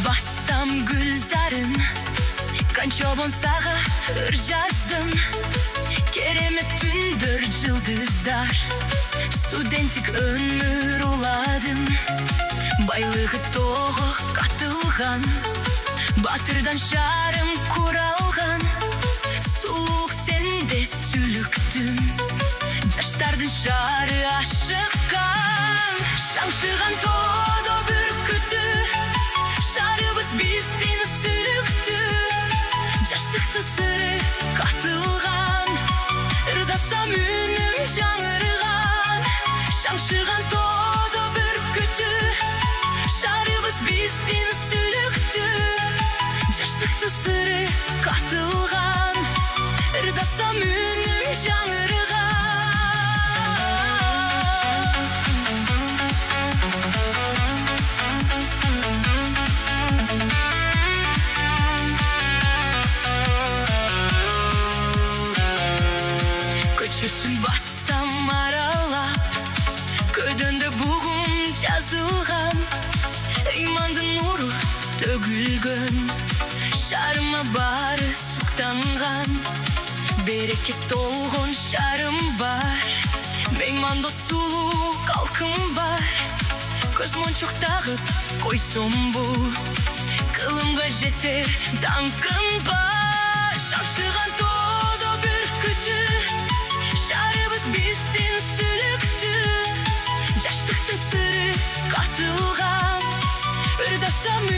Bassam gülzarın Kanço bonsağa ır жаздым Керемет түндер жылдыздар Студенттік өмір уладым Байлығы тоғы қатылған Батырдан шарым құралған Сұлық сенде сүліктім Жаштардың шары ашыққан Шаңшыған тодо бүркіті Шарыбыз бізден сүлікті Жаштықты сыры қатылған Ырдасам үнім жаңырған Шаңшыған тодо бүркіті Шарыбыз бізден сүлікті Жаштықты сыры қатылған Ырдасам үнім жаңырған Көшесін бассам аралап Көдінді бұғым жазылған Имандың нұры төгілген Шарыма бары сұқтанған Берекет толғын шарым бар Мейманда сұлу қалқым бар Көз моншық тағып қойсым бұл Қылымға жетер даңқын бар Шаңшыған тодо бүркіті Шарыбыз бізден сүлікті Жаштықтың сыры қатылған Ырдасам